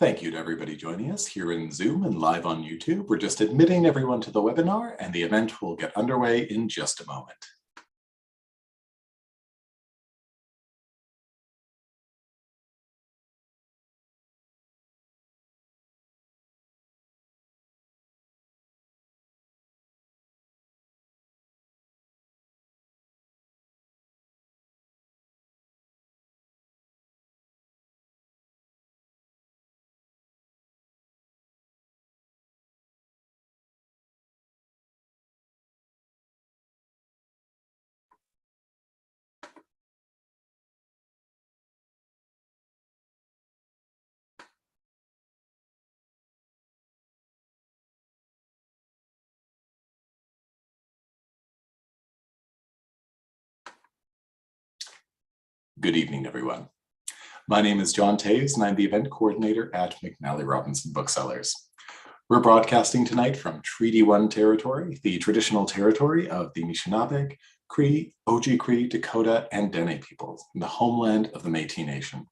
Thank you to everybody joining us here in Zoom and live on YouTube. We're just admitting everyone to the webinar, and the event will get underway in just a moment. Good evening, everyone. My name is John Taves, and I'm the event coordinator at McNally Robinson Booksellers. We're broadcasting tonight from Treaty 1 territory, the traditional territory of the Anishinaabe, Cree, Oji-Cree, Dakota, and Dene peoples, the homeland of the Métis Nation.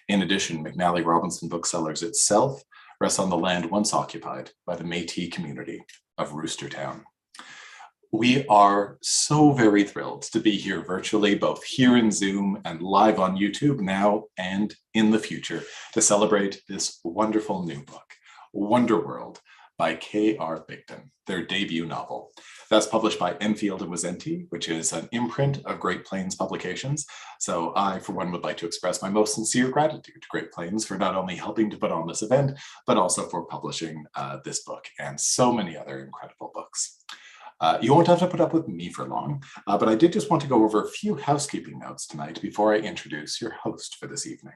In addition, McNally Robinson Booksellers itself rests on the land once occupied by the Métis community of Roostertown. We are so very thrilled to be here virtually, both here in Zoom and live on YouTube now and in the future, to celebrate this wonderful new book, Wonderworld by K.R. Byggdin, their debut novel. That's published by Enfield Wizenty, which is an imprint of Great Plains Publications. So I, for one, would like to express my most sincere gratitude to Great Plains for not only helping to put on this event, but also for publishing this book and so many other incredible books. You won't have to put up with me for long, but I did just want to go over a few housekeeping notes tonight before I introduce your host for this evening.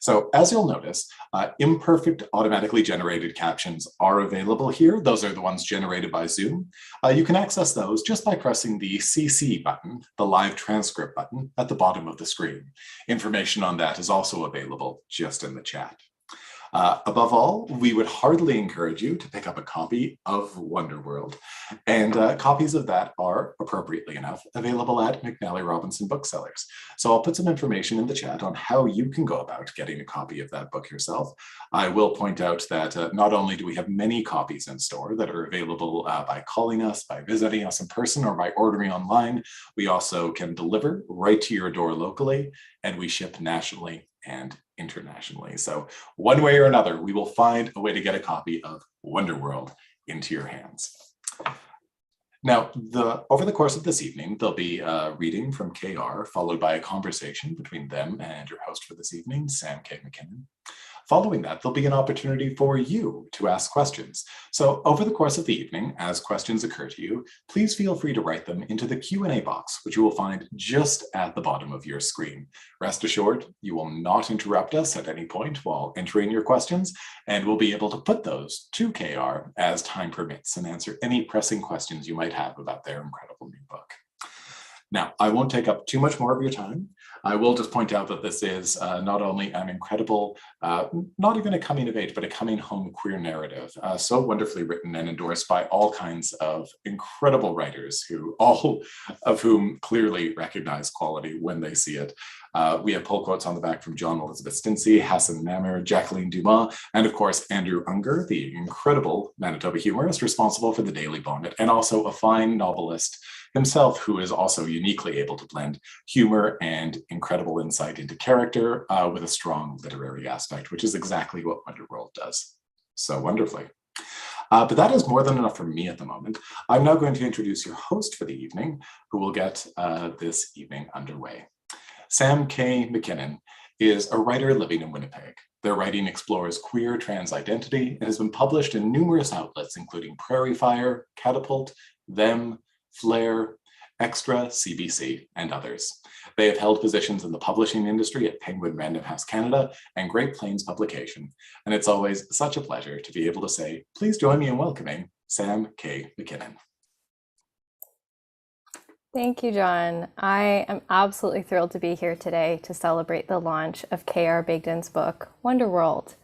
So as you'll notice, imperfect automatically generated captions are available here. Those are the ones generated by Zoom. You can access those just by pressing the CC button, the live transcript button at the bottom of the screen. Information on that is also available just in the chat. Above all, we would heartily encourage you to pick up a copy of Wonderworld, and copies of that are, appropriately enough, available at McNally Robinson Booksellers. So I'll put some information in the chat on how you can go about getting a copy of that book yourself. I will point out that not only do we have many copies in store that are available by calling us, by visiting us in person, or by ordering online, we also can deliver right to your door locally, and we ship nationally and internationally. So one way or another, we will find a way to get a copy of Wonderworld into your hands. Now, over the course of this evening, there'll be a reading from KR, followed by a conversation between them and your host for this evening, Sam K MacKinnon. Following that, there'll be an opportunity for you to ask questions. So over the course of the evening, as questions occur to you, please feel free to write them into the Q&A box, which you will find just at the bottom of your screen. Rest assured, you will not interrupt us at any point while entering your questions, and we'll be able to put those to KR as time permits and answer any pressing questions you might have about their incredible new book. Now, I won't take up too much more of your time. I will just point out that this is not only an incredible, not even a coming of age, but a coming home queer narrative, so wonderfully written and endorsed by all kinds of incredible writers, who all of whom clearly recognize quality when they see it. We have pull quotes on the back from John Elizabeth Stintsey, Hassan Namir, Jacqueline Dumas, and of course, Andrew Unger, the incredible Manitoba humorist responsible for the Daily Bonnet, and also a fine novelist himself, who is also uniquely able to blend humor and incredible insight into character with a strong literary aspect, which is exactly what Wonderworld does so wonderfully. But that is more than enough for me at the moment. I'm now going to introduce your host for the evening, who will get this evening underway. Sam K MacKinnon is a writer living in Winnipeg. Their writing explores queer trans identity and has been published in numerous outlets, including Prairie Fire, Catapult, Them, Flare, Extra, CBC, and others. They have held positions in the publishing industry at Penguin Random House Canada and Great Plains Publication, and it's always such a pleasure to be able to say, please join me in welcoming Sam K MacKinnon. Thank you, John. I am absolutely thrilled to be here today to celebrate the launch of K.R. Byggdin's book, Wonderworld.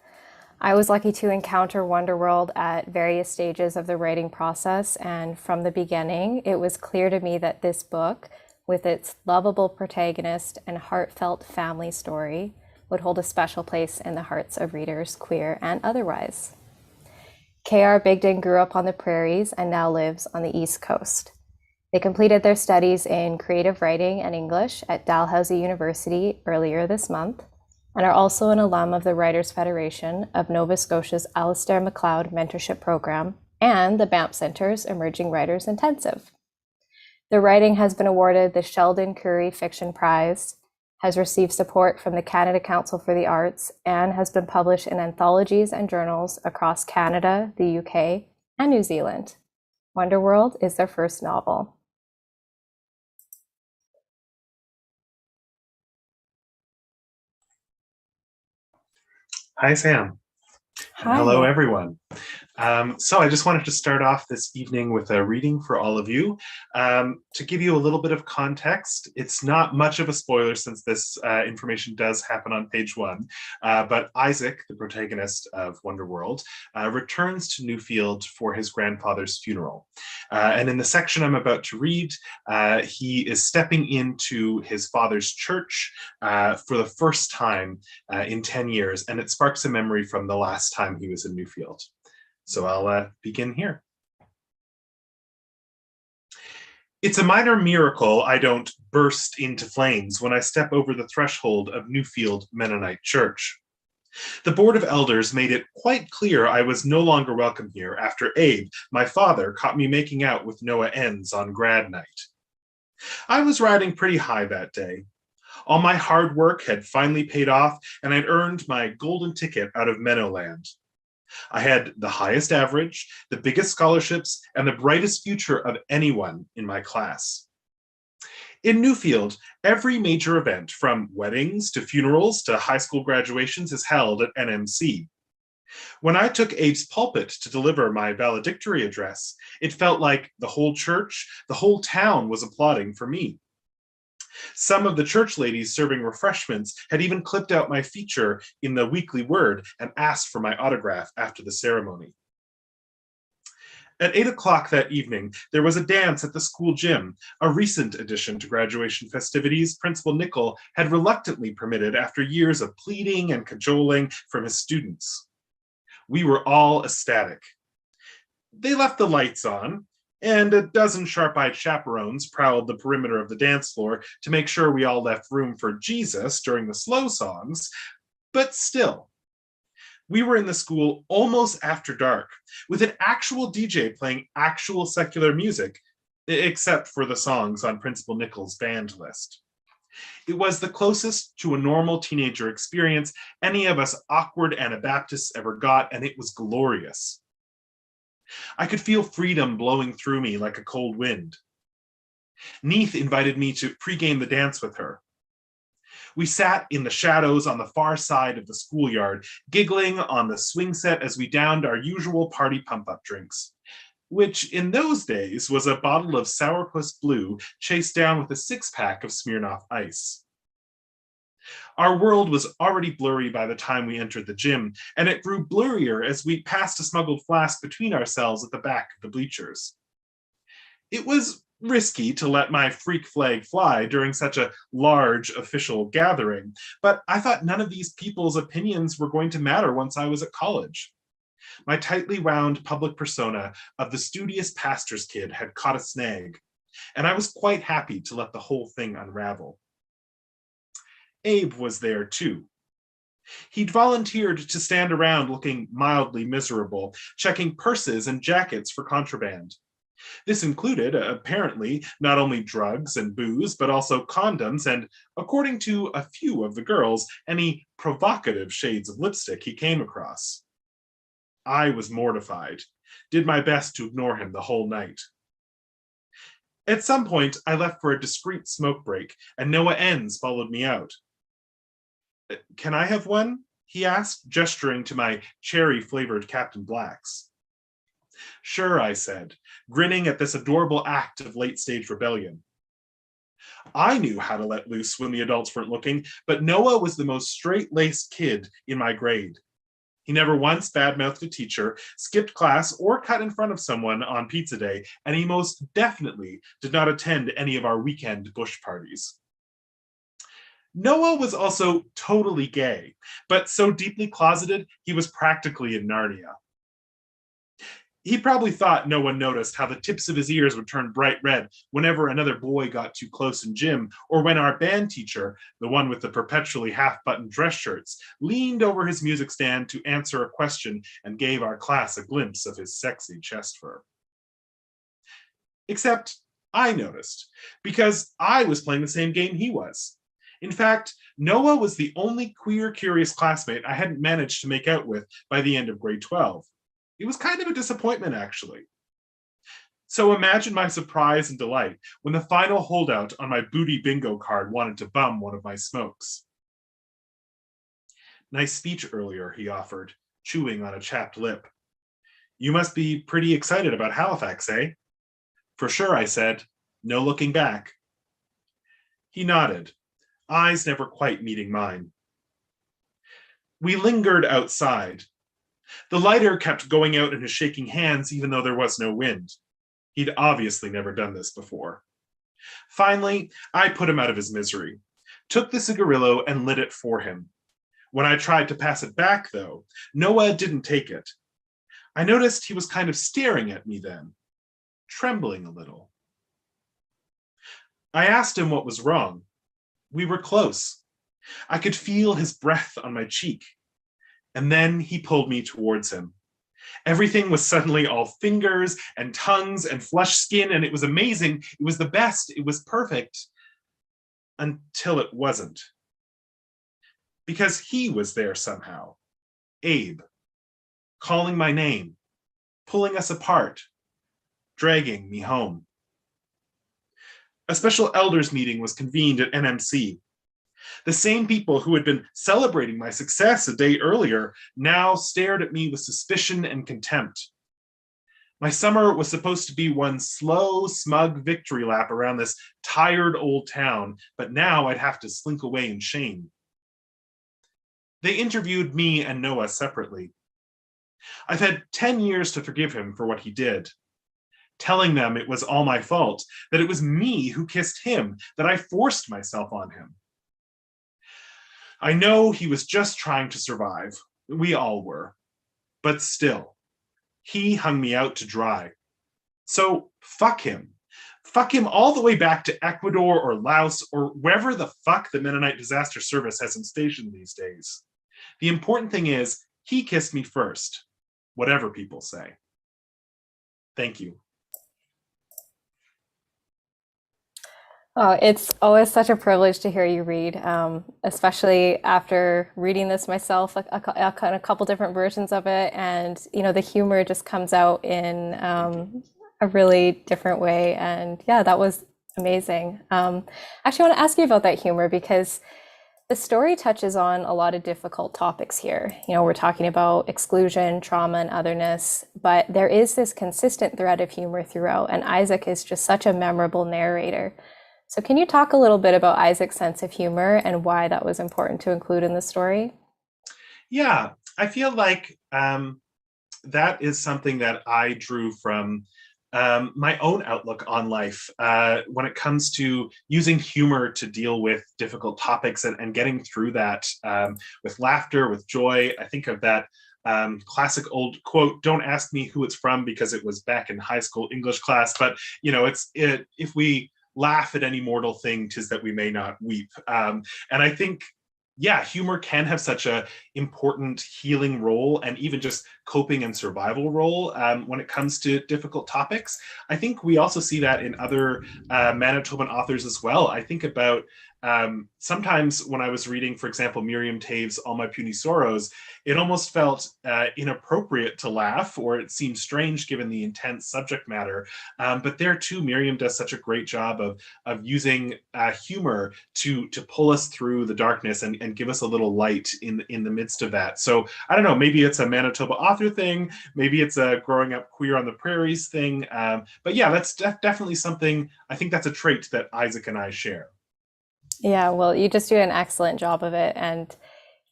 I was lucky to encounter Wonderworld at various stages of the writing process, and from the beginning, it was clear to me that this book, with its lovable protagonist and heartfelt family story, would hold a special place in the hearts of readers, queer and otherwise. K.R. Byggdin grew up on the Prairies and now lives on the East Coast. They completed their studies in creative writing and English at Dalhousie University earlier this month, and are also an alum of the Writers' Federation of Nova Scotia's Alistair MacLeod Mentorship Program and the Banff Centre's Emerging Writers Intensive. Their writing has been awarded the Sheldon Curry Fiction Prize, has received support from the Canada Council for the Arts, and has been published in anthologies and journals across Canada, the UK, and New Zealand. Wonderworld is their first novel. Hi, Sam. Hi. Hello, everyone. So I just wanted to start off this evening with a reading for all of you. To give you a little bit of context, it's not much of a spoiler since this information does happen on page 1, but Issac, the protagonist of Wonderworld, returns to Newfield for his grandfather's funeral. And in the section I'm about to read, he is stepping into his father's church for the first time in 10 years, and it sparks a memory from the last time he was in Newfield. So I'll begin here. It's a minor miracle I don't burst into flames when I step over the threshold of Newfield Mennonite Church. The Board of Elders made it quite clear I was no longer welcome here after Abe, my father, caught me making out with Noah Enns on grad night. I was riding pretty high that day. All my hard work had finally paid off, and I'd earned my golden ticket out of Meadowland. I had the highest average, the biggest scholarships, and the brightest future of anyone in my class. In Newfield, every major event, from weddings to funerals to high school graduations, is held at NMC. When I took Abe's pulpit to deliver my valedictory address, it felt like the whole church, the whole town was applauding for me. Some of the church ladies serving refreshments had even clipped out my feature in the Weekly Word and asked for my autograph after the ceremony. At 8 o'clock that evening, there was a dance at the school gym, a recent addition to graduation festivities Principal Nickel had reluctantly permitted after years of pleading and cajoling from his students. We were all ecstatic. They left the lights on, and a dozen sharp-eyed chaperones prowled the perimeter of the dance floor to make sure we all left room for Jesus during the slow songs, but still. We were in the school almost after dark, with an actual DJ playing actual secular music, except for the songs on Principal Nickel's band list. It was the closest to a normal teenager experience any of us awkward Anabaptists ever got, and it was glorious. I could feel freedom blowing through me like a cold wind. Neith invited me to pregame the dance with her. We sat in the shadows on the far side of the schoolyard, giggling on the swing set as we downed our usual party pump-up drinks, which in those days was a bottle of Sourpuss Blue chased down with a six-pack of Smirnoff Ice. Our world was already blurry by the time we entered the gym, and it grew blurrier as we passed a smuggled flask between ourselves at the back of the bleachers. It was risky to let my freak flag fly during such a large official gathering, but I thought none of these people's opinions were going to matter once I was at college. My tightly wound public persona of the studious pastor's kid had caught a snag, and I was quite happy to let the whole thing unravel. Abe was there too. He'd volunteered to stand around looking mildly miserable, checking purses and jackets for contraband. This included, apparently, not only drugs and booze, but also condoms and, according to a few of the girls, any provocative shades of lipstick he came across. I was mortified, did my best to ignore him the whole night. At some point, I left for a discreet smoke break, and Noah Enns followed me out. "Can I have one?" he asked, gesturing to my cherry-flavored Captain Blacks. "Sure," I said, grinning at this adorable act of late-stage rebellion. I knew how to let loose when the adults weren't looking, but Noah was the most straight-laced kid in my grade. He never once badmouthed a teacher, skipped class, or cut in front of someone on pizza day, and he most definitely did not attend any of our weekend bush parties. Noah was also totally gay, but so deeply closeted, he was practically in Narnia. He probably thought no one noticed how the tips of his ears would turn bright red whenever another boy got too close in gym, or when our band teacher, the one with the perpetually half-buttoned dress shirts, leaned over his music stand to answer a question and gave our class a glimpse of his sexy chest fur. Except I noticed, because I was playing the same game he was. In fact, Noah was the only queer, curious classmate I hadn't managed to make out with by the end of grade 12. It was kind of a disappointment, actually. So imagine my surprise and delight when the final holdout on my booty bingo card wanted to bum one of my smokes. Nice speech earlier, he offered, chewing on a chapped lip. You must be pretty excited about Halifax, eh? For sure, I said, no looking back. He nodded, eyes never quite meeting mine. We lingered outside. The lighter kept going out in his shaking hands even though there was no wind. He'd obviously never done this before. Finally, I put him out of his misery, took the cigarillo and lit it for him. When I tried to pass it back, though, Noah didn't take it. I noticed he was kind of staring at me then, trembling a little. I asked him what was wrong. We were close. I could feel his breath on my cheek. And then he pulled me towards him. Everything was suddenly all fingers and tongues and flushed skin, and it was amazing. It was the best. It was perfect. Until it wasn't. Because he was there somehow. Abe. Calling my name. Pulling us apart. Dragging me home. A special elders meeting was convened at NMC. The same people who had been celebrating my success a day earlier now stared at me with suspicion and contempt. My summer was supposed to be one slow, smug victory lap around this tired old town, but now I'd have to slink away in shame. They interviewed me and Noah separately. I've had 10 years to forgive him for what he did. Telling them it was all my fault, that it was me who kissed him, that I forced myself on him. I know he was just trying to survive. We all were. But still, he hung me out to dry. So fuck him. Fuck him all the way back to Ecuador or Laos or wherever the fuck the Mennonite Disaster Service has him stationed these days. The important thing is, he kissed me first, whatever people say. Thank you. Oh, it's always such a privilege to hear you read, especially after reading this myself, a couple different versions of it, and the humor just comes out in a really different way. And yeah, that was amazing. Actually, I want to ask you about that humor because the story touches on a lot of difficult topics here. We're talking about exclusion, trauma, and otherness, but there is this consistent thread of humor throughout, and Issac is just such a memorable narrator. So can you talk a little bit about Issac's sense of humor and why that was important to include in the story? Yeah, I feel like that is something that I drew from my own outlook on life when it comes to using humor to deal with difficult topics and getting through that with laughter, with joy. I think of that classic old quote, don't ask me who it's from because it was back in high school English class, but if we laugh at any mortal thing, 'tis that we may not weep. And I think, yeah, humor can have such a important healing role and even just coping and survival role when it comes to difficult topics. I think we also see that in other Manitoban authors as well. I think about sometimes when I was reading, for example, Miriam Tave's All My Puny Sorrows, it almost felt inappropriate to laugh, or it seemed strange given the intense subject matter. But there too, Miriam does such a great job of using humor to pull us through the darkness and give us a little light in the midst of that. So I don't know, maybe it's a Manitoba author thing, maybe it's a growing up queer on the prairies thing. But yeah, that's definitely something, I think that's a trait that Issac and I share. Yeah, well, you just do an excellent job of it. And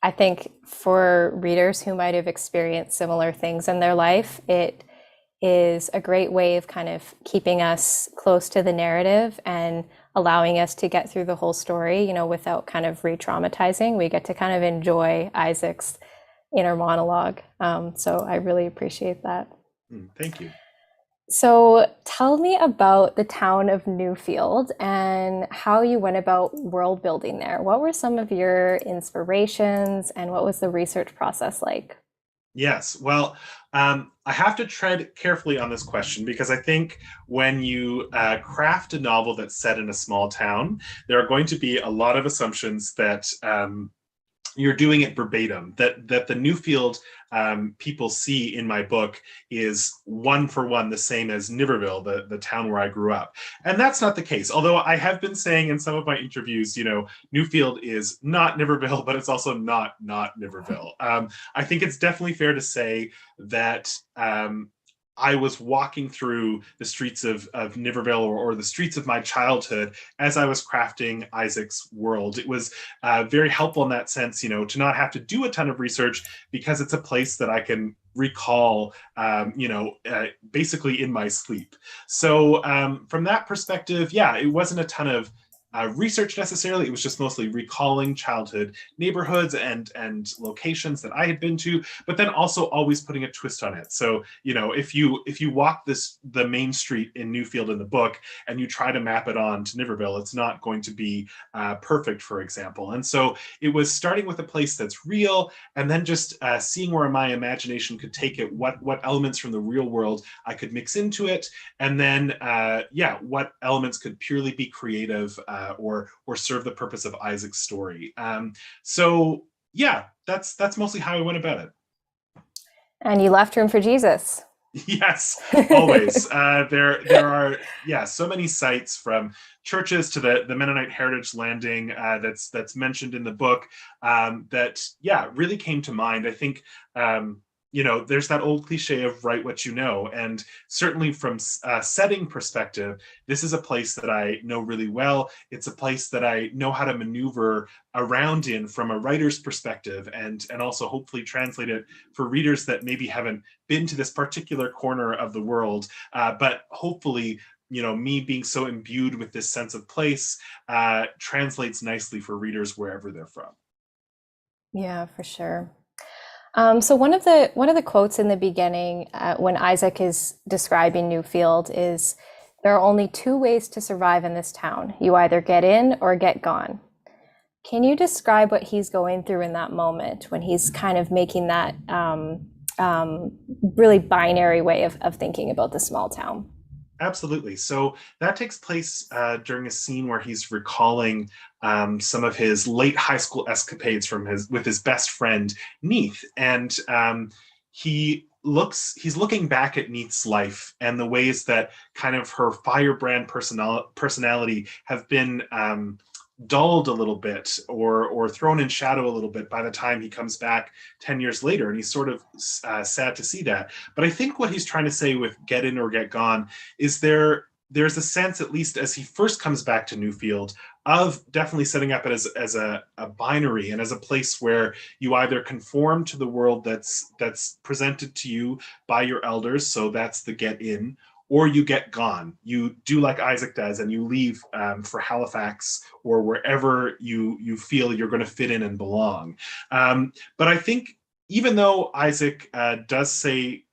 I think for readers who might have experienced similar things in their life, it is a great way of kind of keeping us close to the narrative and allowing us to get through the whole story, you know, without kind of re-traumatizing. We get to kind of enjoy Isac's inner monologue. So I really appreciate that. Thank you. So tell me about the town of Newfield and how you went about world building there. What were some of your inspirations and what was the research process like? Yes. Well, I have to tread carefully on this question because I think when you craft a novel that's set in a small town, there are going to be a lot of assumptions that you're doing it verbatim, that the Newfield people see in my book is one for one the same as Niverville, the town where I grew up. And that's not the case. Although I have been saying in some of my interviews, you know, Newfield is not Niverville, but it's also not Niverville. I think it's definitely fair to say that I was walking through the streets of Niverville or the streets of my childhood as I was crafting Isac's world. It was very helpful in that sense, you know, to not have to do a ton of research because it's a place that I can recall, basically in my sleep. So from that perspective, yeah, it wasn't a ton of research necessarily. It was just mostly recalling childhood neighborhoods and locations that I had been to, but then also always putting a twist on it. So, you know, if you walk the main street in Newfield in the book and you try to map it on to Niverville, it's not going to be perfect, for example. And so it was starting with a place that's real and then just seeing where my imagination could take it, what elements from the real world I could mix into it, and then what elements could purely be creative or serve the purpose of Isac's story. So yeah, that's mostly how I went about it. And you left room for Jesus. Yes, always. There are so many sites from churches to the Mennonite Heritage Landing that's mentioned in the book that really came to mind. I think there's that old cliche of write what you know, and certainly from a setting perspective, this is a place that I know really well. It's a place that I know how to maneuver around in from a writer's perspective, and also hopefully translate it for readers that maybe haven't been to this particular corner of the world, but hopefully, you know, me being so imbued with this sense of place translates nicely for readers wherever they're from. Yeah, for sure. So one of the quotes in the beginning when Issac is describing Newfield is, "There are only two ways to survive in this town. You either get in or get gone." Can you describe what he's going through in that moment when he's kind of making that really binary way of thinking about the small town? Absolutely. So that takes place during a scene where he's recalling some of his late high school escapades with his best friend Neith, and he's looking back at Neith's life and the ways that kind of her firebrand personality have been dulled a little bit or thrown in shadow a little bit by the time he comes back 10 years later, and he's sort of sad to see that. But I think what he's trying to say with get in or get gone is there's a sense, at least as he first comes back to Newfield, of definitely setting up it as a binary and as a place where you either conform to the world that's presented to you by your elders, so that's the get in, or you get gone. You do like Issac does, and you leave for Halifax or wherever you feel you're going to fit in and belong. But I think even though Issac does say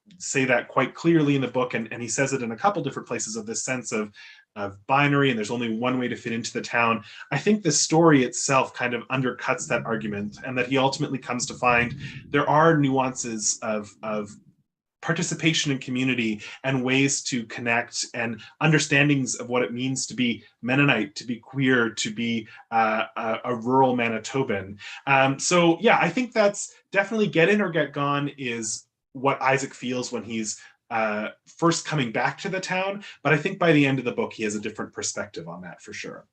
that quite clearly in the book, and he says it in a couple different places, of this sense of binary and there's only one way to fit into the town, I think the story itself kind of undercuts that argument, and that he ultimately comes to find there are nuances of participation in community and ways to connect, and understandings of what it means to be Mennonite, to be queer, to be a rural Manitoban. So yeah, I think that's definitely get in or get gone is what Issac feels when he's first coming back to the town. But I think by the end of the book, he has a different perspective on that for sure.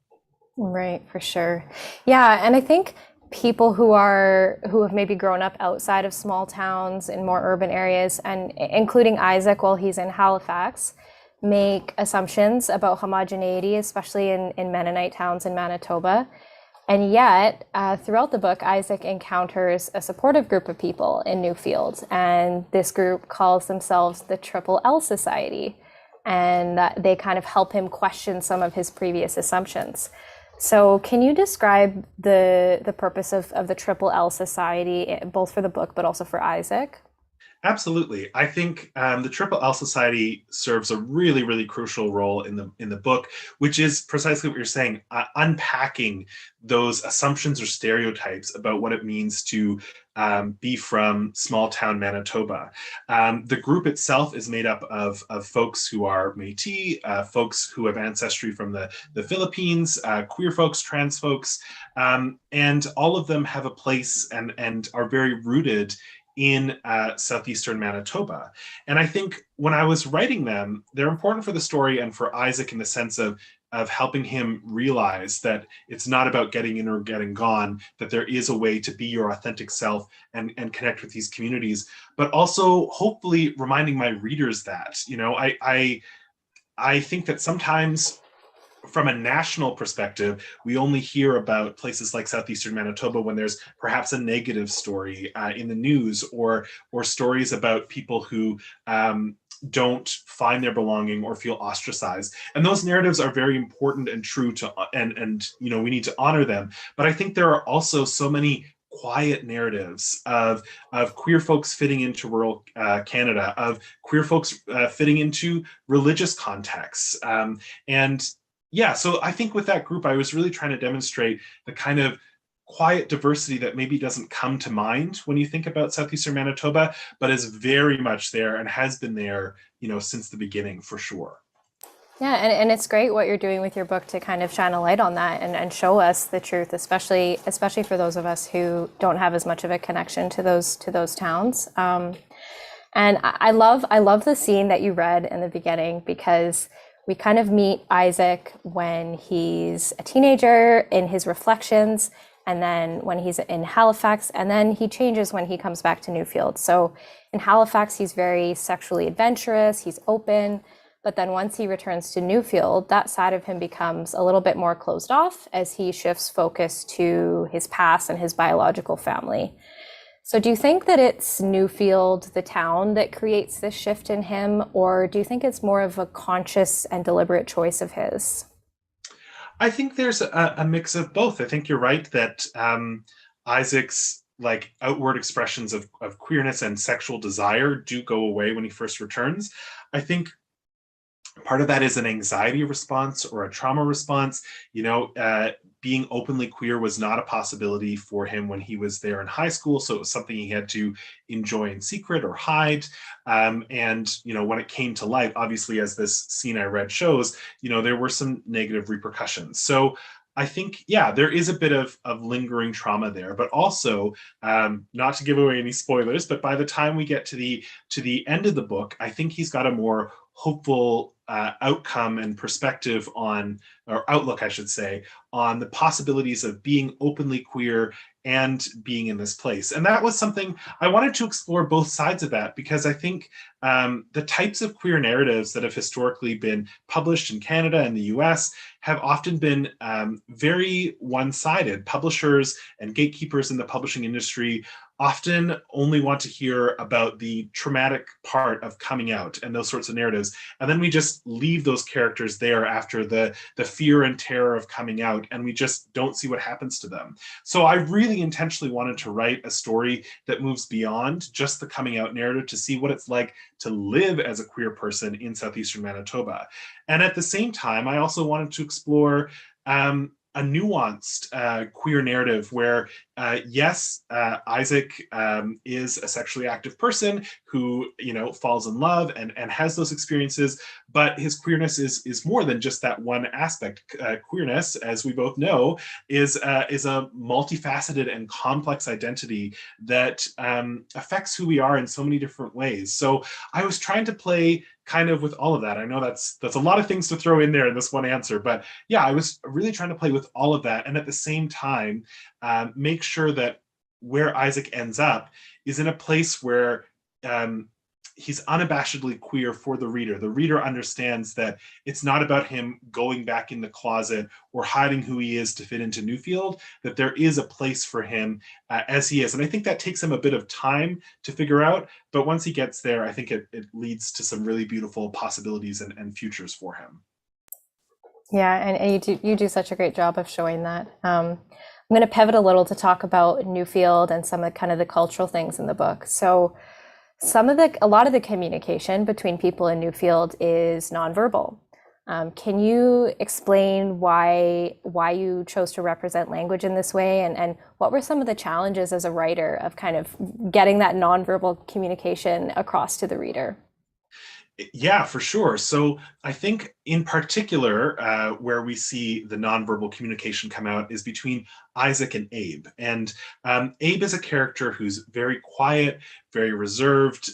Right, for sure. Yeah, and I think people who have maybe grown up outside of small towns in more urban areas, and including Issac while he's in Halifax, make assumptions about homogeneity, especially in Mennonite towns in Manitoba. And yet, throughout the book, Issac encounters a supportive group of people in Newfield, and this group calls themselves the Triple L Society, and they kind of help him question some of his previous assumptions. So can you describe the purpose of the Triple L Society, both for the book, but also for Issac? Absolutely. I think the Triple L Society serves a really, really crucial role in the book, which is precisely what you're saying, unpacking those assumptions or stereotypes about what it means to be from small town Manitoba. The group itself is made up of folks who are Métis, folks who have ancestry from the Philippines, queer folks, trans folks, and all of them have a place and are very rooted in southeastern Manitoba. And I think when I was writing them, they're important for the story and for Issac in the sense of helping him realize that it's not about getting in or getting gone, that there is a way to be your authentic self and connect with these communities, but also hopefully reminding my readers that, you know, I think that sometimes from a national perspective, we only hear about places like southeastern Manitoba when there's perhaps a negative story in the news, or stories about people who don't find their belonging or feel ostracized. And those narratives are very important and true to, and you know, we need to honor them. But I think there are also so many quiet narratives of queer folks fitting into rural Canada, of queer folks fitting into religious contexts, and yeah, so I think with that group, I was really trying to demonstrate the kind of quiet diversity that maybe doesn't come to mind when you think about southeastern Manitoba, but is very much there and has been there, you know, since the beginning for sure. Yeah, and it's great what you're doing with your book to kind of shine a light on that and show us the truth, especially for those of us who don't have as much of a connection to those towns. And I love the scene that you read in the beginning, because we kind of meet Issac when he's a teenager in his reflections, and then when he's in Halifax, and then he changes when he comes back to Newfield. So in Halifax, he's very sexually adventurous, he's open, but then once he returns to Newfield, that side of him becomes a little bit more closed off as he shifts focus to his past and his biological family. So do you think that it's Newfield, the town, that creates this shift in him, or do you think it's more of a conscious and deliberate choice of his? I think there's a mix of both. I think you're right that Isaac's like outward expressions of queerness and sexual desire do go away when he first returns. I think part of that is an anxiety response or a trauma response. You know, being openly queer was not a possibility for him when he was there in high school, so it was something he had to enjoy in secret or hide. And you know, when it came to light, obviously, as this scene I read shows, you know, there were some negative repercussions. So I think, yeah, there is a bit of lingering trauma there, but also, not to give away any spoilers, but by the time we get to the end of the book, I think he's got a more hopeful outcome and perspective on, or outlook, I should say, on the possibilities of being openly queer and being in this place. And that was something I wanted to explore, both sides of that, because I think the types of queer narratives that have historically been published in Canada and the US have often been very one-sided. Publishers and gatekeepers in the publishing industry often only want to hear about the traumatic part of coming out and those sorts of narratives. And then we just leave those characters there after the fear and terror of coming out, and we just don't see what happens to them. So I really intentionally wanted to write a story that moves beyond just the coming out narrative to see what it's like to live as a queer person in southeastern Manitoba. And at the same time, I also wanted to explore a nuanced queer narrative where, yes, Issac is a sexually active person who, you know, falls in love and has those experiences, but his queerness is more than just that one aspect. Queerness, as we both know, is a multifaceted and complex identity that affects who we are in so many different ways. So I was trying to play kind of with all of that. I know that's a lot of things to throw in there in this one answer, but yeah, I was really trying to play with all of that, and at the same time, make sure that where Issac ends up is in a place where he's unabashedly queer for the reader. The reader understands that it's not about him going back in the closet or hiding who he is to fit into Newfield, that there is a place for him as he is. And I think that takes him a bit of time to figure out, but once he gets there, I think it leads to some really beautiful possibilities and futures for him. Yeah, and you do such a great job of showing that. I'm going to pivot a little to talk about Newfield and some of kind of the cultural things in the book. So a lot of the communication between people in Newfield is nonverbal. Can you explain why you chose to represent language in this way, and what were some of the challenges as a writer of kind of getting that nonverbal communication across to the reader? Yeah, for sure. So I think in particular, where we see the nonverbal communication come out is between Issac and Abe. And Abe is a character who's very quiet, very reserved,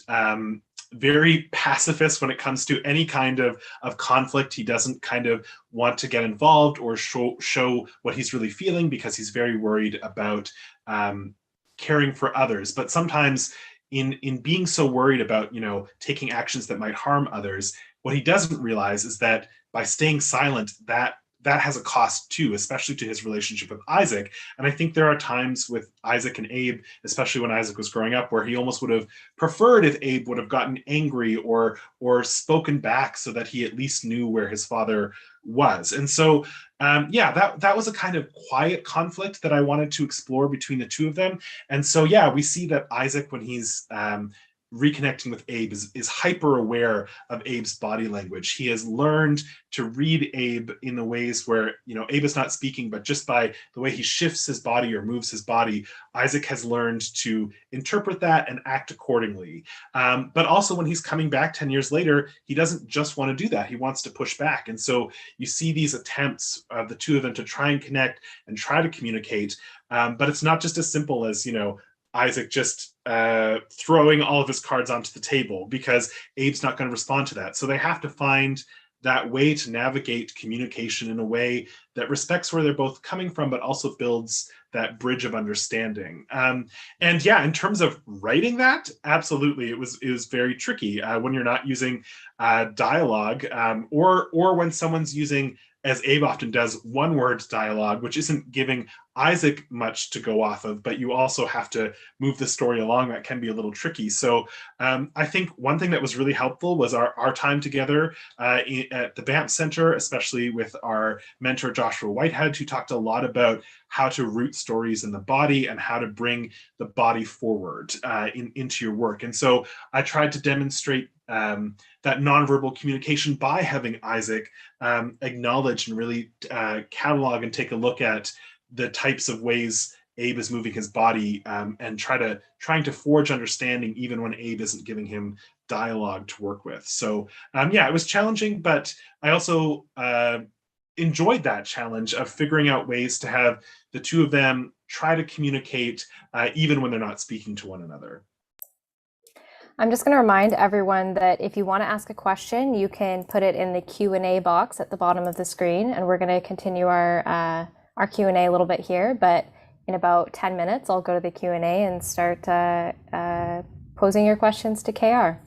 very pacifist when it comes to any kind of conflict. He doesn't kind of want to get involved or show what he's really feeling because he's very worried about caring for others. But sometimes in being so worried about, taking actions that might harm others, what he doesn't realize is that by staying silent, that has a cost too, especially to his relationship with Issac. And I think there are times with Issac and Abe, especially when Issac was growing up, where he almost would have preferred if Abe would have gotten angry or spoken back so that he at least knew where his father was. And so, that was a kind of quiet conflict that I wanted to explore between the two of them. And so, we see that Issac, when he's reconnecting with Abe, is hyper aware of Abe's body language. He has learned to read Abe in the ways where, Abe is not speaking, but just by the way he shifts his body or moves his body, Issac has learned to interpret that and act accordingly. But also when he's coming back 10 years later, he doesn't just want to do that. He wants to push back. And so you see these attempts of the two of them to try and connect and try to communicate. But it's not just as simple as, Issac just throwing all of his cards onto the table, because Abe's not going to respond to that. So they have to find that way to navigate communication in a way that respects where they're both coming from, but also builds that bridge of understanding. In terms of writing that, absolutely, it was very tricky when you're not using dialogue, or when someone's using, as Abe often does, one-word dialogue, which isn't giving Issac much to go off of, but you also have to move the story along. That can be a little tricky. So I think one thing that was really helpful was our time together at the Banff Center, especially with our mentor, Joshua Whitehead, who talked a lot about how to root stories in the body and how to bring the body forward into your work. And so I tried to demonstrate that nonverbal communication by having Issac acknowledge and really catalog and take a look at the types of ways Abe is moving his body, and trying to forge understanding even when Abe isn't giving him dialogue to work with. So it was challenging, but I also enjoyed that challenge of figuring out ways to have the two of them try to communicate even when they're not speaking to one another. I'm just going to remind everyone that if you want to ask a question, you can put it in the Q&A box at the bottom of the screen, and we're going to continue our Q&A a little bit here, but in about 10 minutes, I'll go to the Q&A and start posing your questions to KR.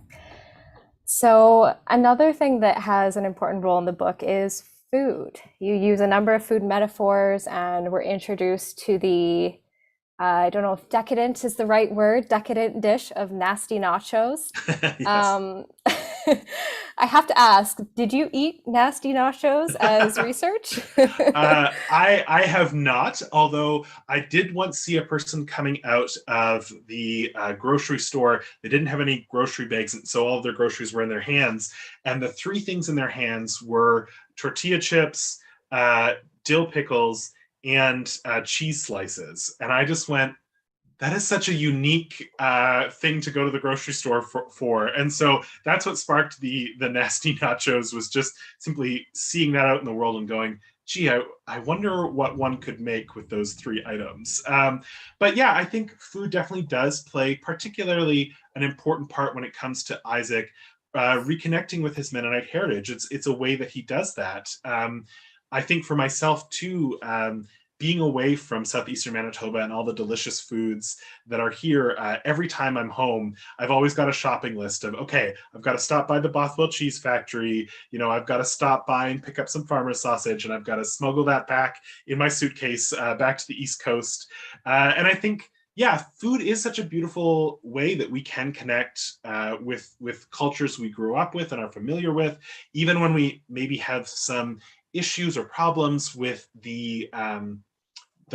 So another thing that has an important role in the book is food. You use a number of food metaphors, and we're introduced to the I don't know if decadent is the right word, decadent dish of nasty nachos. I have to ask, did you eat nasty nachos as research? I have not, although I did once see a person coming out of the grocery store. They didn't have any grocery bags, and so all of their groceries were in their hands. And the three things in their hands were tortilla chips, dill pickles, and cheese slices. And I just went, that is such a unique thing to go to the grocery store for. And so that's what sparked the nasty nachos, was just simply seeing that out in the world and going, gee, I wonder what one could make with those three items. But yeah, I think food definitely does play particularly an important part when it comes to Issac reconnecting with his Mennonite heritage. It's a way that he does that. I think for myself too, being away from southeastern Manitoba and all the delicious foods that are here, every time I'm home, I've always got a shopping list of, okay, I've got to stop by the Bothwell Cheese Factory, I've got to stop by and pick up some farmer's sausage, and I've got to smuggle that back in my suitcase back to the East Coast. And I think, yeah, food is such a beautiful way that we can connect with cultures we grew up with and are familiar with, even when we maybe have some issues or problems with the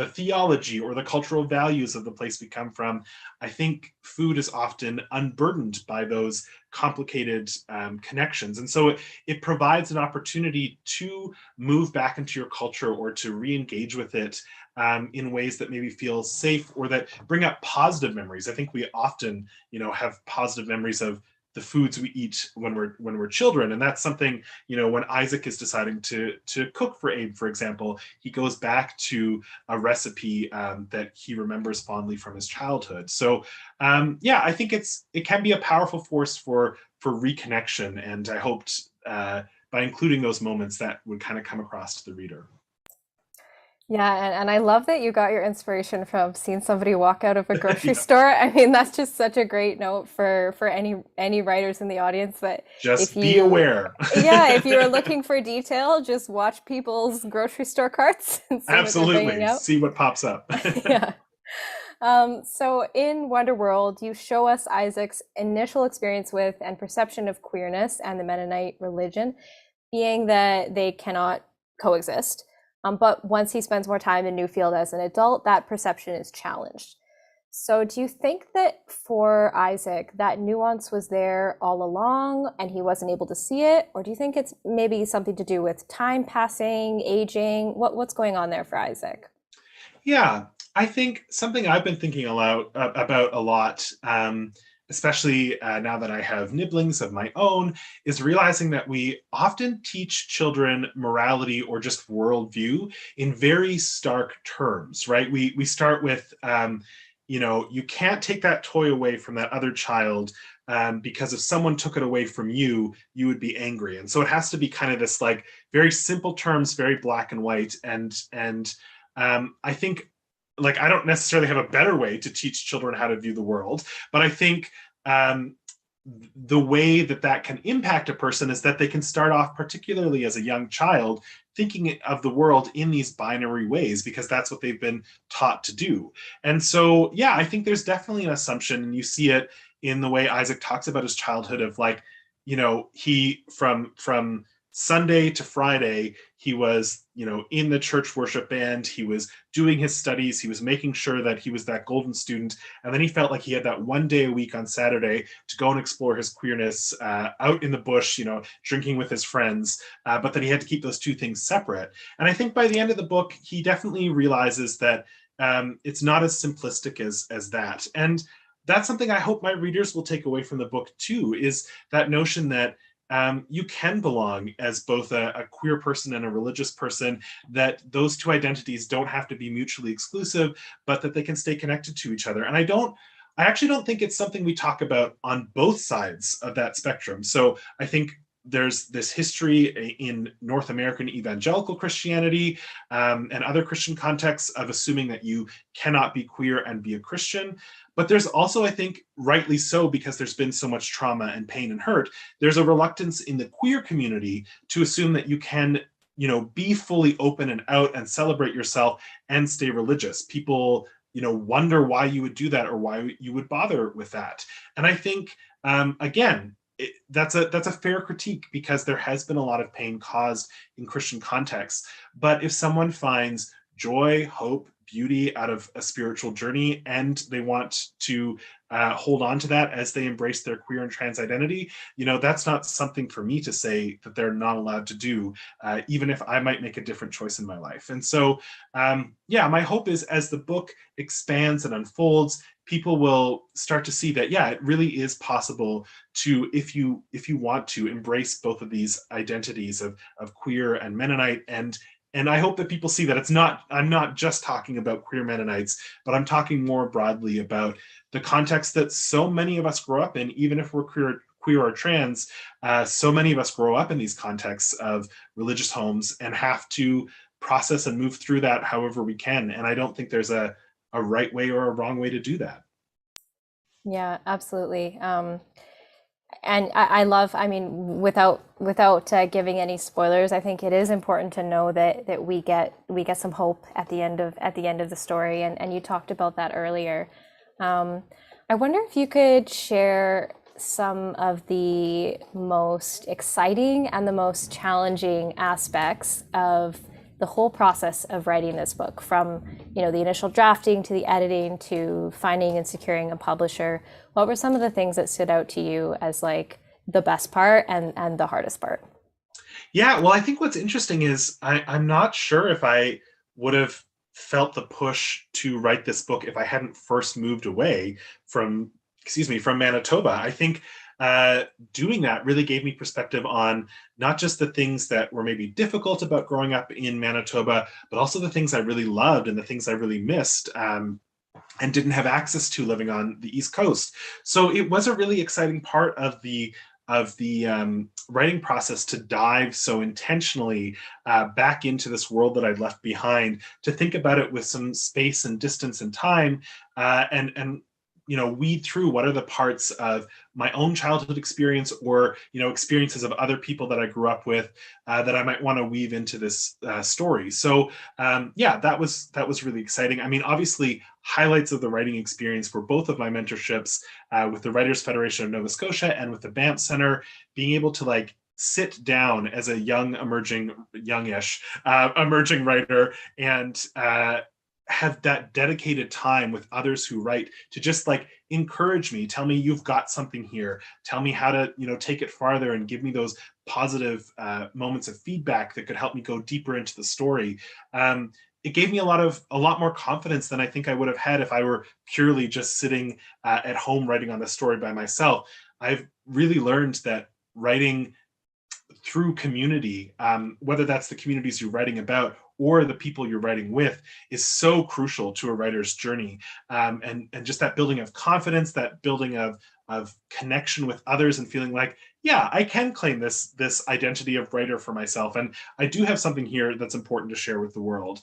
theology or the cultural values of the place we come from. I think food is often unburdened by those complicated connections. And so it provides an opportunity to move back into your culture or to re-engage with it in ways that maybe feel safe or that bring up positive memories. I think we often, have positive memories of the foods we eat when we're children. And that's something, when Issac is deciding to cook for Abe, for example, he goes back to a recipe that he remembers fondly from his childhood. So I think it can be a powerful force for reconnection. And I hoped by including those moments that would kind of come across to the reader. Yeah, and I love that you got your inspiration from seeing somebody walk out of a grocery Yeah. store. I mean, that's just such a great note for any writers in the audience that Just if be you, aware. yeah, if you're looking for detail, just watch people's grocery store carts and see what they're bringing Absolutely. out. See what pops up. Yeah. So in Wonderworld, you show us Isac's initial experience with and perception of queerness and the Mennonite religion, being that they cannot coexist. But once he spends more time in Newfield as an adult, that perception is challenged. So do you think that for Issac, that nuance was there all along and he wasn't able to see it? Or do you think it's maybe something to do with time passing, aging? What's going on there for Issac? Yeah, I think something I've been thinking about a lot, especially now that I have nibblings of my own, is realizing that we often teach children morality or just worldview in very stark terms, right? We start with, you can't take that toy away from that other child because if someone took it away from you, you would be angry. And so it has to be kind of this like very simple terms, very black and white. And I think, like, I don't necessarily have a better way to teach children how to view the world, but I think the way that can impact a person is that they can start off, particularly as a young child, thinking of the world in these binary ways because that's what they've been taught to do. And so, yeah, I think there's definitely an assumption, and you see it in the way Issac talks about his childhood of like, he from Sunday to Friday, he was, in the church worship band, he was doing his studies, he was making sure that he was that golden student. And then he felt like he had that one day a week on Saturday to go and explore his queerness out in the bush, drinking with his friends. But then he had to keep those two things separate. And I think by the end of the book, he definitely realizes that it's not as simplistic as that. And that's something I hope my readers will take away from the book too, is that notion that you can belong as both a queer person and a religious person, that those two identities don't have to be mutually exclusive, but that they can stay connected to each other. And I actually don't think it's something we talk about on both sides of that spectrum. So I think there's this history in North American evangelical Christianity and other Christian contexts of assuming that you cannot be queer and be a Christian. But there's also, I think, rightly so, because there's been so much trauma and pain and hurt, there's a reluctance in the queer community to assume that you can, be fully open and out and celebrate yourself and stay religious. People, wonder why you would do that or why you would bother with that. And I think, again, that's a fair critique because there has been a lot of pain caused in Christian contexts. But if someone finds joy, hope, beauty out of a spiritual journey and they want to hold on to that as they embrace their queer and trans identity, that's not something for me to say that they're not allowed to do, even if I might make a different choice in my life. And so, my hope is as the book expands and unfolds, people will start to see that, it really is possible to, if you want to, embrace both of these identities of queer and Mennonite. And I hope that people see that I'm not just talking about queer Mennonites, but I'm talking more broadly about the context that so many of us grow up in, even if we're queer or trans. So many of us grow up in these contexts of religious homes and have to process and move through that however we can. And I don't think there's a right way or a wrong way to do that. Yeah, absolutely. And I love, I mean, without giving any spoilers, I think it is important to know that we get some hope at the end of the story, and you talked about that earlier. I wonder if you could share some of the most exciting and the most challenging aspects of the whole process of writing this book, from the initial drafting to the editing to finding and securing a publisher. What were some of the things that stood out to you as like the best part and the hardest part? Yeah, well, I think what's interesting is I'm not sure if I would have felt the push to write this book if I hadn't first moved away from Manitoba. I think doing that really gave me perspective on not just the things that were maybe difficult about growing up in Manitoba, but also the things I really loved and the things I really missed and didn't have access to living on the East Coast. So it was a really exciting part of the writing process to dive so intentionally back into this world that I'd left behind, to think about it with some space and distance and time, and weed through what are the parts of my own childhood experience or experiences of other people that I grew up with that I might want to weave into this story. So that was really exciting. I mean, obviously, highlights of the writing experience were both of my mentorships with the Writers Federation of Nova Scotia and with the Banff Center. Being able to sit down as a youngish emerging writer and have that dedicated time with others who write to just encourage me, tell me you've got something here, tell me how to take it farther, and give me those positive moments of feedback that could help me go deeper into the story. It gave me a lot more confidence than I think I would have had if I were purely just sitting at home writing on the story by myself. I've really learned that writing through community, whether that's the communities you're writing about or the people you're writing with, is so crucial to a writer's journey. And just that building of confidence, that building of connection with others, and feeling like, yeah, I can claim this identity of writer for myself, and I do have something here that's important to share with the world.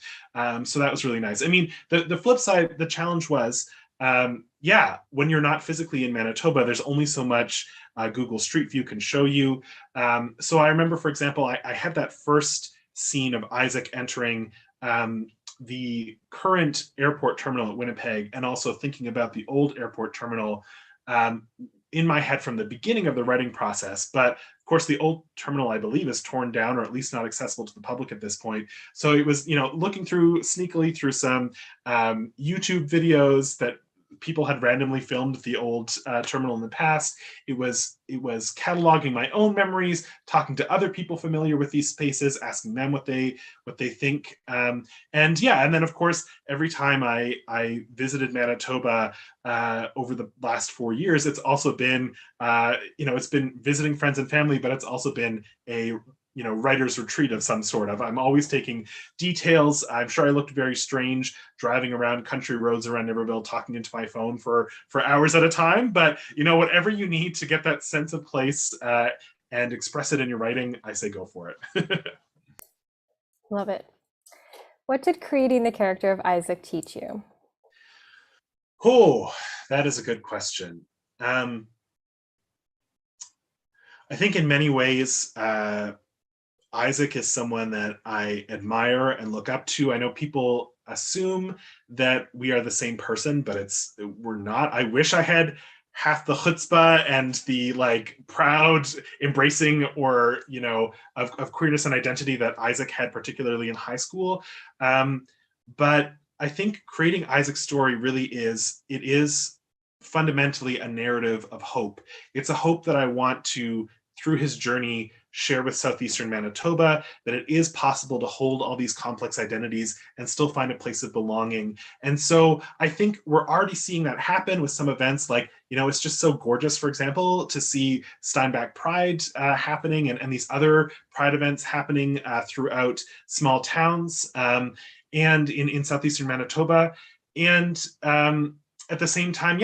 So that was really nice. I mean, the flip side, the challenge was, when you're not physically in Manitoba, there's only so much Google Street View can show you. So I remember, for example, I had that first scene of Issac entering the current airport terminal at Winnipeg, and also thinking about the old airport terminal in my head from the beginning of the writing process. But of course, the old terminal, I believe, is torn down, or at least not accessible to the public at this point. So it was, looking sneakily through some YouTube videos that people had randomly filmed the old terminal in the past. It was cataloging my own memories, talking to other people familiar with these spaces, asking them what they think. And then of course, every time I visited Manitoba over the last 4 years, it's also been it's been visiting friends and family, but it's also been a writer's retreat of some sort of. I'm always taking details. I'm sure I looked very strange driving around country roads around Niverville, talking into my phone for hours at a time. But whatever you need to get that sense of place and express it in your writing, I say go for it. Love it. What did creating the character of Issac teach you? Oh, that is a good question. I think in many ways, Issac is someone that I admire and look up to. I know people assume that we are the same person, but we're not. I wish I had half the chutzpah and the proud embracing or of queerness and identity that Issac had, particularly in high school. But I think creating Issac's story really is fundamentally a narrative of hope. It's a hope that I want to, through his journey, share with Southeastern Manitoba, that it is possible to hold all these complex identities and still find a place of belonging. And so I think we're already seeing that happen with some events it's just so gorgeous, for example, to see Steinbach Pride happening and these other Pride events happening throughout small towns and in Southeastern Manitoba. And at the same time,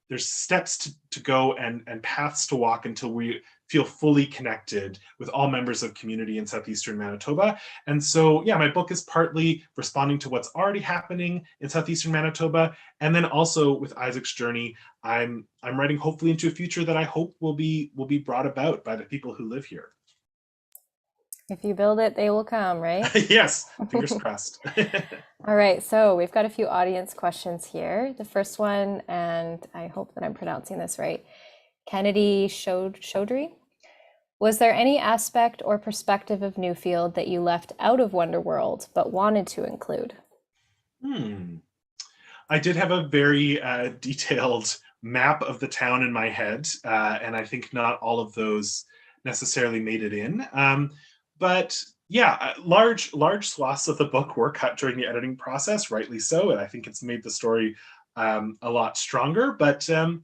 there's steps to go and paths to walk until we feel fully connected with all members of community in southeastern Manitoba. And so, yeah, my book is partly responding to what's already happening in southeastern Manitoba, and then also with Issacs Journey, I'm writing hopefully into a future that I hope will be brought about by the people who live here. If you build it, they will come, right? Yes, fingers crossed. All right, so we've got a few audience questions here. The first one, and I hope that I'm pronouncing this right, Kennedy Chaudry. Was there any aspect or perspective of Newfield that you left out of Wonderworld but wanted to include? I did have a very detailed map of the town in my head, and I think not all of those necessarily made it in. But yeah, large swaths of the book were cut during the editing process, rightly so, and I think it's made the story a lot stronger. But yeah,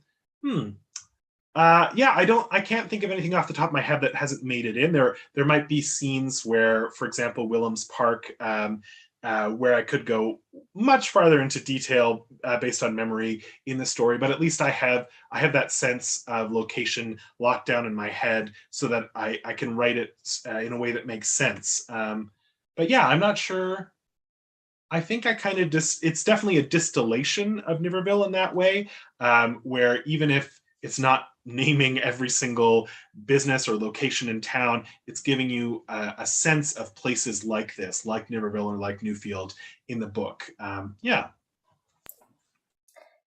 I can't think of anything off the top of my head that hasn't made it in. There might be scenes where, for example, Willems Park, where I could go much farther into detail based on memory in the story, but at least I have that sense of location locked down in my head so that I can write it in a way that makes sense. But yeah, I'm not sure. I think I kind of it's definitely a distillation of Niverville in that way, where even if it's not naming every single business or location in town, it's giving you a sense of places like this, like Niverville or like Newfield in the book. Yeah.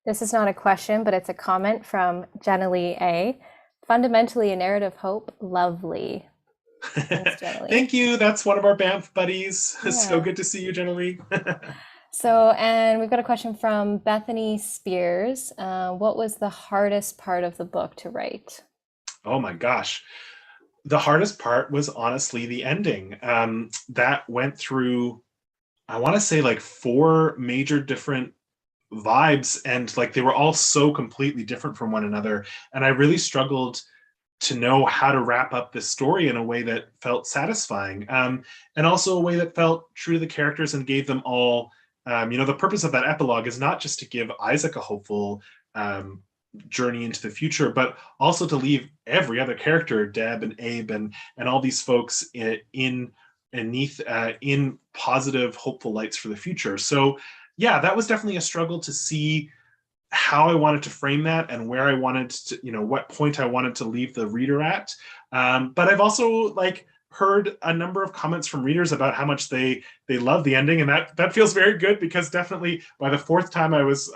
This is not a question, but it's a comment from Jenna Lee A. Fundamentally a narrative hope, lovely. Thanks, Jenna Lee. Thank you. That's one of our Banff buddies. Yeah. So good to see you, Jenna Lee. So, and we've got a question from Bethany Spears. What was the hardest part of the book to write? Oh my gosh. The hardest part was honestly the ending. That went through, I want to say, like 4 major different vibes, and like they were all so completely different from one another. And I really struggled to know how to wrap up this story in a way that felt satisfying, and also a way that felt true to the characters and gave them all, the purpose of that epilogue is not just to give Issac a hopeful journey into the future, but also to leave every other character, Deb and Abe and all these folks in positive, hopeful lights for the future. So yeah, that was definitely a struggle to see how I wanted to frame that and where I wanted to, what point I wanted to leave the reader at. But I've also heard a number of comments from readers about how much they love the ending, and that feels very good, because definitely by the 4th time I was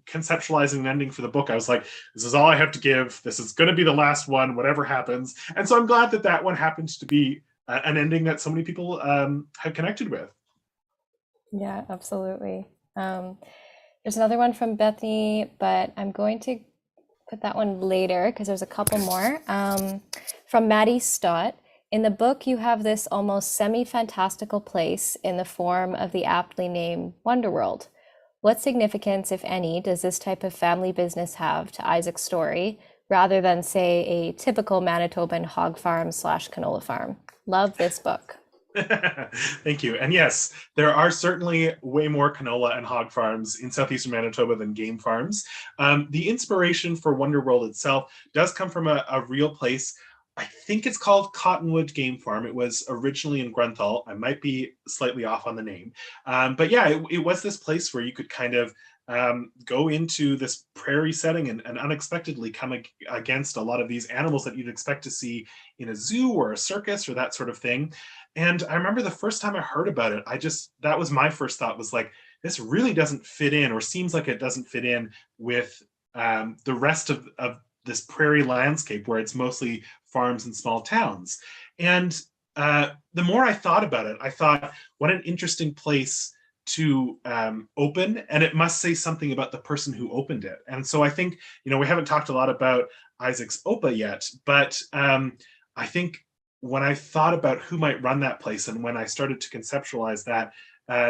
conceptualizing an ending for the book, I was like, this is all I have to give. This is going to be the last one, whatever happens. And so I'm glad that one happens to be an ending that so many people have connected with. Yeah, absolutely. There's another one from Bethany, but I'm going to put that one later because there's a couple more. From Maddie Stott. In the book, you have this almost semi-fantastical place in the form of the aptly named Wonderworld. What significance, if any, does this type of family business have to Issac's story, rather than, say, a typical Manitoban hog farm / canola farm? Love this book. Thank you. And yes, there are certainly way more canola and hog farms in southeastern Manitoba than game farms. The inspiration for Wonderworld itself does come from a real place. I think it's called Cottonwood Game Farm. It was originally in Grunthal. I might be slightly off on the name. But yeah, it was this place where you could kind of go into this prairie setting and unexpectedly come against a lot of these animals that you'd expect to see in a zoo or a circus or that sort of thing. And I remember the first time I heard about it, that was my first thought, was like, this really doesn't fit in, or seems like it doesn't fit in with the rest of this prairie landscape where it's mostly farms and small towns. And the more I thought about it, I thought, what an interesting place to open, and it must say something about the person who opened it. And so I think, we haven't talked a lot about Issacs Opa yet, but I think when I thought about who might run that place, and when I started to conceptualize that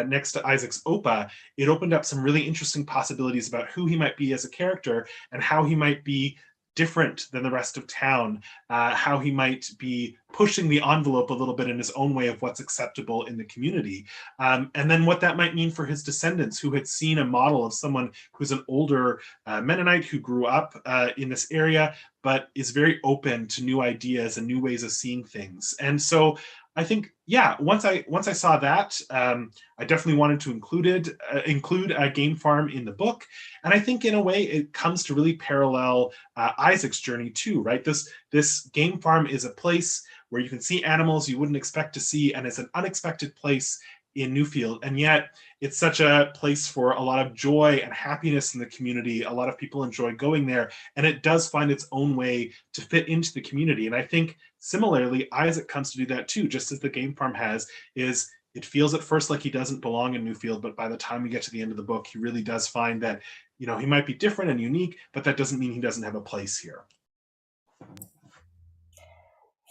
next to Issacs Opa, it opened up some really interesting possibilities about who he might be as a character and how he might be different than the rest of town, how he might be pushing the envelope a little bit in his own way of what's acceptable in the community. And then what that might mean for his descendants who had seen a model of someone who's an older Mennonite who grew up in this area, but is very open to new ideas and new ways of seeing things. And so I think, yeah, once I saw that, I definitely wanted to include a game farm in the book. And I think in a way it comes to really parallel Issacs Journey too, right? This game farm is a place where you can see animals you wouldn't expect to see, and it's an unexpected place in Newfield. And yet it's such a place for a lot of joy and happiness in the community. A lot of people enjoy going there, and it does find its own way to fit into the community. And I think similarly, Issac comes to do that too, just as the game farm has, is it feels at first like he doesn't belong in Newfield, but by the time we get to the end of the book, he really does find that, you know, he might be different and unique, but that doesn't mean he doesn't have a place here.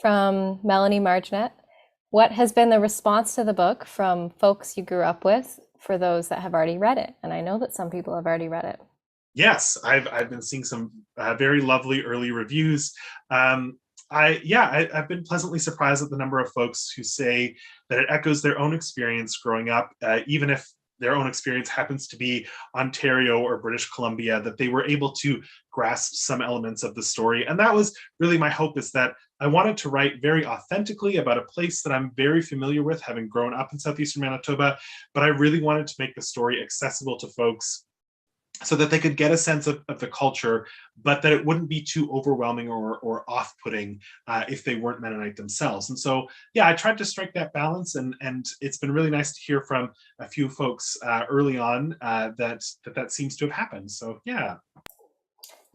From Melanie Marginet, what has been the response to the book from folks you grew up with for those that have already read it? And I know that some people have already read it. Yes, I've been seeing some very lovely early reviews. I've been pleasantly surprised at the number of folks who say that it echoes their own experience growing up, even if their own experience happens to be Ontario or British Columbia, that they were able to grasp some elements of the story. And that was really my hope, is that I wanted to write very authentically about a place that I'm very familiar with, having grown up in southeastern Manitoba, but I really wanted to make the story accessible to folks so that they could get a sense of the culture, but that it wouldn't be too overwhelming or off-putting if they weren't Mennonite themselves. And so, yeah, I tried to strike that balance, and it's been really nice to hear from a few folks early on that seems to have happened. So, yeah.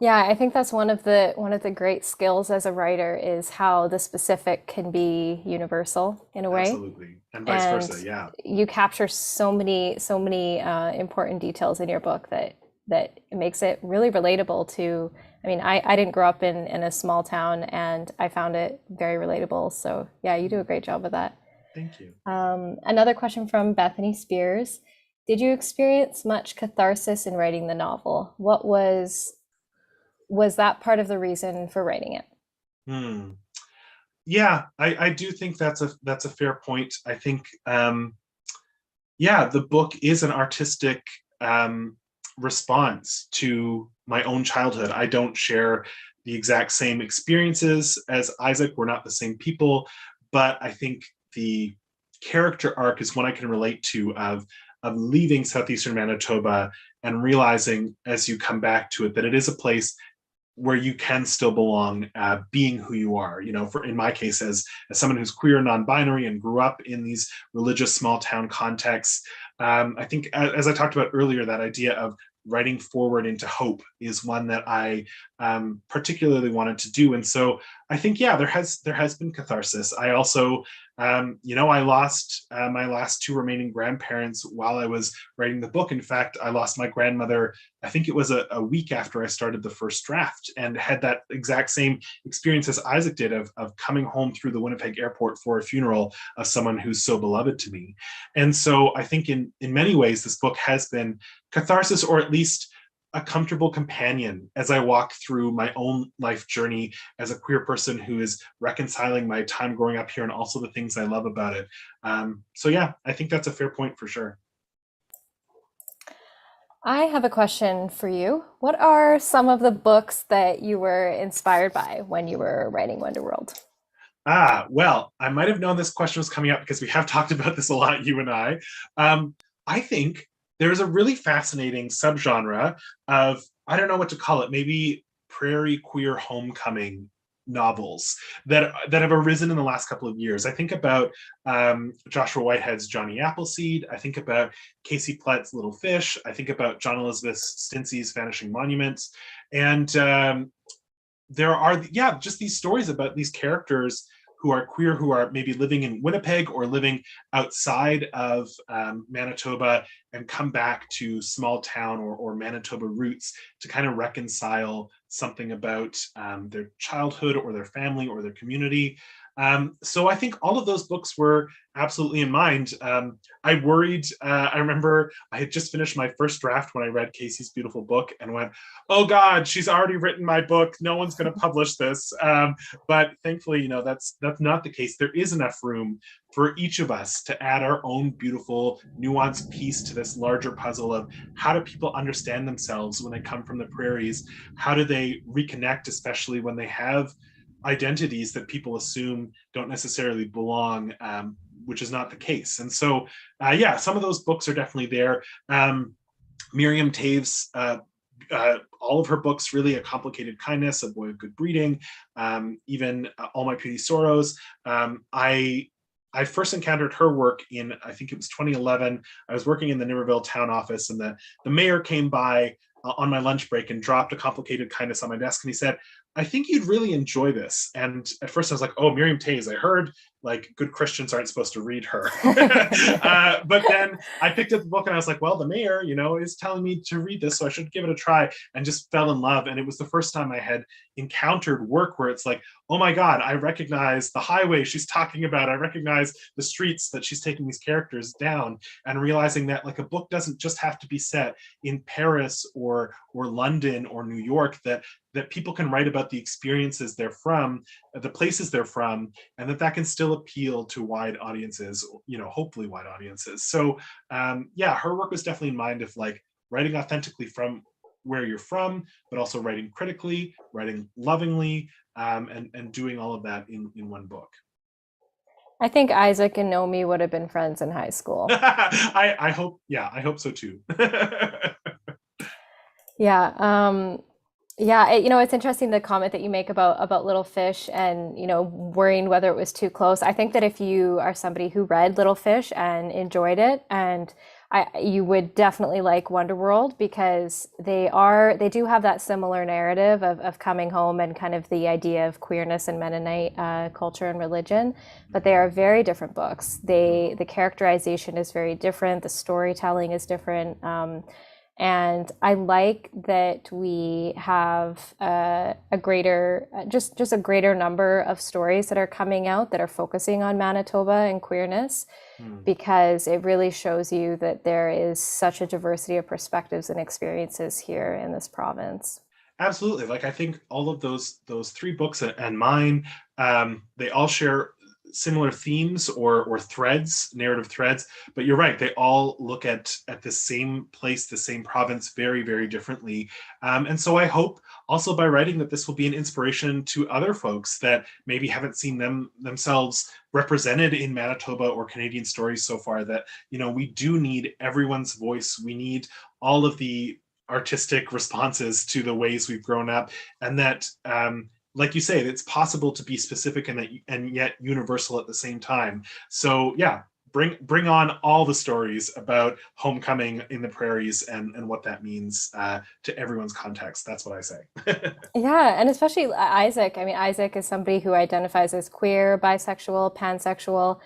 Yeah, I think that's one of the great skills as a writer, is how the specific can be universal in a way. Absolutely, and vice versa. Yeah, you capture so many important details in your book that makes it really relatable to. I mean, I didn't grow up in a small town, and I found it very relatable. So yeah, you do a great job with that. Thank you. Another question from Bethany Spears: did you experience much catharsis in writing the novel? What was that part of the reason for writing it? Yeah, I do think that's a fair point. I think, the book is an artistic response to my own childhood. I don't share the exact same experiences as Issac. We're not the same people, but I think the character arc is one I can relate to, of leaving southeastern Manitoba and realizing as you come back to it that it is a place where you can still belong, being who you are. You know, in my case, as someone who's queer and non-binary and grew up in these religious small town contexts, I think, as I talked about earlier, that idea of writing forward into hope is one that I particularly wanted to do. And so I think, yeah, there has been catharsis. I also, I lost my last two remaining grandparents while I was writing the book. In fact, I lost my grandmother, I think it was a week after I started the first draft, and had that exact same experience as Issac did, of coming home through the Winnipeg airport for a funeral of someone who's so beloved to me. And so I think in many ways, this book has been catharsis, or at least a comfortable companion as I walk through my own life journey as a queer person who is reconciling my time growing up here and also the things I love about it. So yeah, I think that's a fair point for sure. I have a question for you. What are some of the books that you were inspired by when you were writing Wonderworld? Well, I might have known this question was coming up because we have talked about this a lot, you and I. I think there's a really fascinating subgenre of, I don't know what to call it, maybe prairie queer homecoming novels that have arisen in the last couple of years. I think about Joshua Whitehead's Johnny Appleseed. I think about Casey Plett's Little Fish. I think about John Elizabeth Stintsey's Vanishing Monuments. And there are, just these stories about these characters who are queer, who are maybe living in Winnipeg or living outside of Manitoba, and come back to small town or Manitoba roots to kind of reconcile something about their childhood or their family or their community. So I think all of those books were absolutely in mind. I worried, I remember I had just finished my first draft when I read Casey's beautiful book and went, oh God, she's already written my book. No one's going to publish this. But thankfully, that's not the case. There is enough room for each of us to add our own beautiful, nuanced piece to this larger puzzle of how do people understand themselves when they come from the prairies? How do they reconnect, especially when they have identities that people assume don't necessarily belong, which is not the case. And so, some of those books are definitely there. Miriam Tave's, all of her books, really, A Complicated Kindness, A Boy of Good Breeding, even All My Pretty Sorrows. I first encountered her work in, I think it was 2011. I was working in the Niverville town office, and the mayor came by on my lunch break and dropped A Complicated Kindness on my desk, and he said, I think you'd really enjoy this. And at first I was like, oh, Miriam Taves, I heard like good Christians aren't supposed to read her. But then I picked up the book and I was like, well, the mayor, is telling me to read this, so I should give it a try, and just fell in love. And it was the first time I had encountered work where it's like, oh my God, I recognize the highway she's talking about. I recognize the streets that she's taking these characters down, and realizing that like a book doesn't just have to be set in Paris or London or New York, that people can write about the experiences they're from, the places they're from, and that can still appeal to wide audiences, hopefully wide audiences. So her work was definitely in mind of like writing authentically from where you're from, but also writing critically, writing lovingly, and doing all of that in one book. I think Isaac and Nomi would have been friends in high school. I hope so too. Yeah. It's interesting, the comment that you make about Little Fish and, worrying whether it was too close. I think that if you are somebody who read Little Fish and enjoyed it, and you would definitely like Wonderworld, because they do have that similar narrative of coming home and kind of the idea of queerness and Mennonite culture and religion, but they are very different books. The characterization is very different. The storytelling is different. And I like that we have a greater number of stories that are coming out that are focusing on Manitoba and queerness, because it really shows you that there is such a diversity of perspectives and experiences here in this province. Absolutely. Like, I think all of those three books and mine, they all share similar themes or threads, narrative threads, but you're right, they all look at the same place, the same province, very, very differently. And so I hope also by writing that this will be an inspiration to other folks that maybe haven't seen themselves represented in Manitoba or Canadian stories so far, that we do need everyone's voice. We need all of the artistic responses to the ways we've grown up, and that like you say, it's possible to be specific and yet universal at the same time. So bring on all the stories about homecoming in the prairies and what that means to everyone's context. That's what I say. Yeah, and especially Isaac. I mean, Isaac is somebody who identifies as queer, bisexual, pansexual.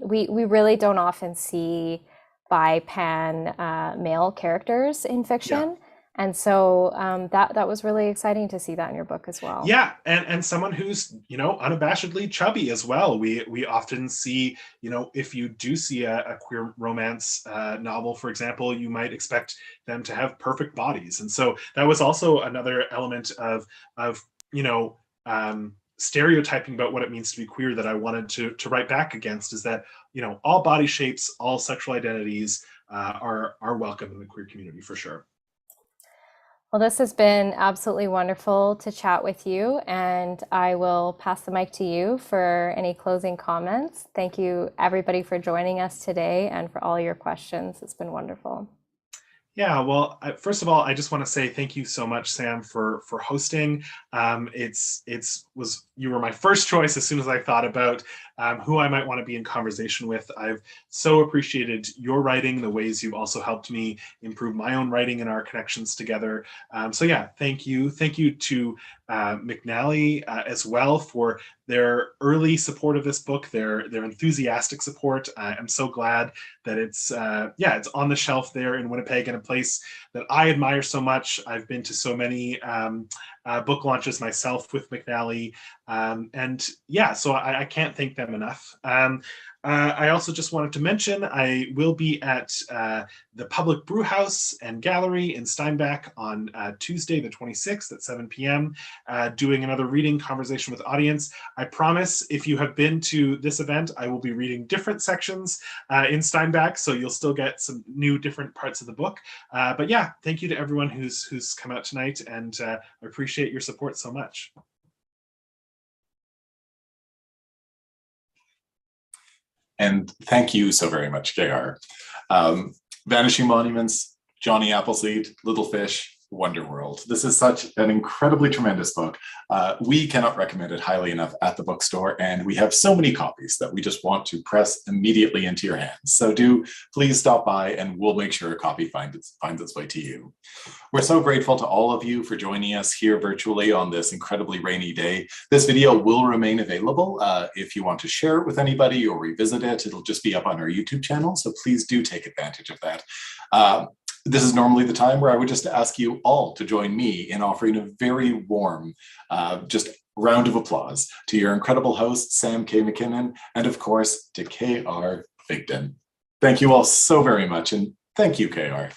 We really don't often see pan male characters in fiction. Yeah. And so that was really exciting to see that in your book as well. Yeah, and someone who's unabashedly chubby as well. We often see, if you do see a queer romance novel, for example, you might expect them to have perfect bodies, and so that was also another element of stereotyping about what it means to be queer that I wanted to write back against. Is that all body shapes, all sexual identities are welcome in the queer community for sure. Well, this has been absolutely wonderful to chat with you, and I will pass the mic to you for any closing comments. Thank you, everybody, for joining us today and for all your questions. It's been wonderful. Yeah, well, first of all, I just want to say thank you so much, Sam, for hosting. You were my first choice as soon as I thought about who I might want to be in conversation with. I've so appreciated your writing, the ways you've also helped me improve my own writing and our connections together. Thank you. Thank you to McNally as well for their early support of this book, their enthusiastic support. I'm so glad that it's on the shelf there in Winnipeg, in a place that I admire so much. I've been to so many book launches myself with McNally, And yeah, so I can't thank them enough. I also just wanted to mention I will be at the Public Brew House and Gallery in Steinbach on Tuesday, the 26th at 7 p.m., doing another reading conversation with audience. I promise if you have been to this event, I will be reading different sections in Steinbach, so you'll still get some new different parts of the book. But yeah, thank you to everyone who's come out tonight, and I appreciate your support so much. And thank you so very much, KR. Vanishing Monuments, Johnny Appleseed, Little Fish, Wonderworld. This is such an incredibly tremendous book. We cannot recommend it highly enough at the bookstore, and we have so many copies that we just want to press immediately into your hands. So do please stop by and we'll make sure a copy finds its way to you. We're so grateful to all of you for joining us here virtually on this incredibly rainy day. This video will remain available. If you want to share it with anybody or revisit it, it'll just be up on our YouTube channel, so please do take advantage of that. This is normally the time where I would just ask you all to join me in offering a very warm, just round of applause to your incredible host, Sam K MacKinnon, and of course to KR Byggdin. Thank you all so very much, and thank you, KR.